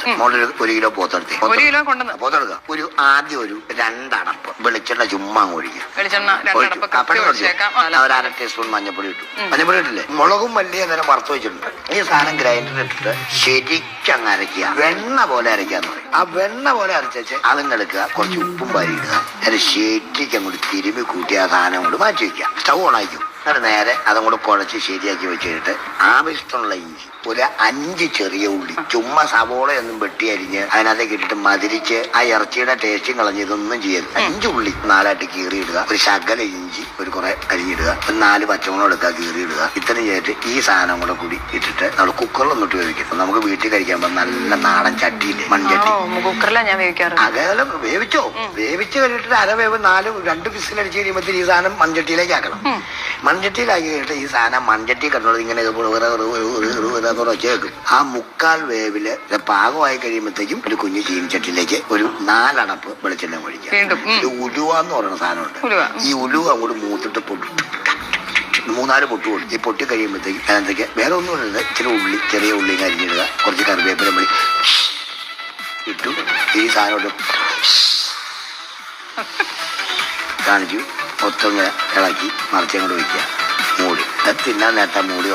പോത്ത്, മോളിൽ 1 kilo പോത്തെടുത്ത്, 1 kilo കൊണ്ടുവന്ന് പോത്തെടുക്കുക. ആദ്യം ഒരു 2 അടപ്പ് വെളിച്ചെണ്ണ ചുമ്മാ ഒഴിക്കും. ഒരു 1/2 ടീസ്പൂൺ മഞ്ഞപ്പൊടി ഇട്ടു. മഞ്ഞപ്പൊടി ഇട്ടില്ലേ, മുളകും മല്ലിയും നേരം വറുത്ത് വെച്ചിട്ടുണ്ട്. ഈ സാധനം ഗ്രൈൻഡറിൽ ഇട്ടിട്ട് ശരിക്കങ്ങ് അരയ്ക്കുക. വെണ്ണ പോലെ അരയ്ക്കാന്ന് പറയും. ആ വെണ്ണ പോലെ അരച്ചേച്ച് അതിനെടുക്കുക, കുറച്ച് ഉപ്പും വാരി ഇടുക. അതിന് ശരിക്കും അങ്ങോട്ട് തിരുമ്പി കൂട്ടി ആ സാധനം കൊണ്ട് മാറ്റി വെക്കുക. സ്റ്റൗ ഓണാക്കും. എന്നിട്ട് നേരെ അതും കൂടെ കുഴച്ച് ശരിയാക്കി വെച്ചിട്ട് ആവശ്യത്തിനുള്ള ഇഞ്ചി, ഒരു 5 ചെറിയ ഉള്ളി, ചുമ്മാ സവോളയൊന്നും വെട്ടി അരിഞ്ഞ് അതിനകത്തേക്ക് ഇട്ടിട്ട് മതിരിച്ച് ആ ഇറച്ചിയുടെ ടേസ്റ്റും കളഞ്ഞ് ഇതൊന്നും ചെയ്യരുത്. 5 ഉള്ളി 4ആയിട്ട് കീറിയിടുക, ഒരു ശകല ഇഞ്ചി ഒരു കുറെ അരിഞ്ഞിടുക, ഒരു 4 പച്ചമുളക് എടുക്കുക, കീറിയിടുക. ഇത്രയും ചെയ്തിട്ട് ഈ സാധനം കൂടെ കൂടി ഇട്ടിട്ട് നമ്മൾ കുക്കറിലൊന്നും ഇട്ട് വേവിക്കും. നമുക്ക് വീട്ടിൽ കഴിക്കാൻ നല്ല നാടൻ ചട്ടിയില്ലേ, മൺചട്ടി, അകലം വേവിച്ചോ. വേവിച്ച് കഴിഞ്ഞിട്ട് അരവേവ് 2 വിസിലടിച്ച് കഴിയുമ്പോഴത്തേക്ക് ഈ സാധനം മൺചട്ടിയിലേക്ക് ആക്കണം. മൺചട്ടിയിലാക്കി കഴിഞ്ഞിട്ട് ഈ സാധനം മൺചട്ടി കണ്ടോളൂ ഇങ്ങനെ വെച്ചേക്കും. ആ 1/4 വേവില് പാകമായി കഴിയുമ്പോഴത്തേക്കും ഒരു കുഞ്ഞു ചീനിച്ചട്ടിയിലേക്ക് ഒരു 4 അടപ്പ് വെളിച്ചെണ്ണ ഒഴിക്കുക. ഒരു ഉലുവ എന്ന് പറയുന്ന സാധനമുണ്ട്. ഈ ഉലുവ അങ്ങോട്ട് മൂത്തിട്ട് പൊട്ടിട്ട് 3-4 പൊട്ട് കൊടുക്കും. ഈ പൊട്ടി കഴിയുമ്പോഴത്തേക്കും അതിനകത്തേക്ക് വേറെ ഒന്നും ഇടുന്നത്, ഇച്ചിരി ഉള്ളി, ചെറിയ ഉള്ളി കരിഞ്ഞിടുക, കുറച്ച് കറിവേപ്പില മണി ഇട്ടു. ഈ സാധനം കാണിച്ചു മൊത്തം ഇളക്കി മറിച്ചങ്ങോട്ട് വയ്ക്കുക. മൂടി തിന്നാൻ നേരത്തെ മൂടി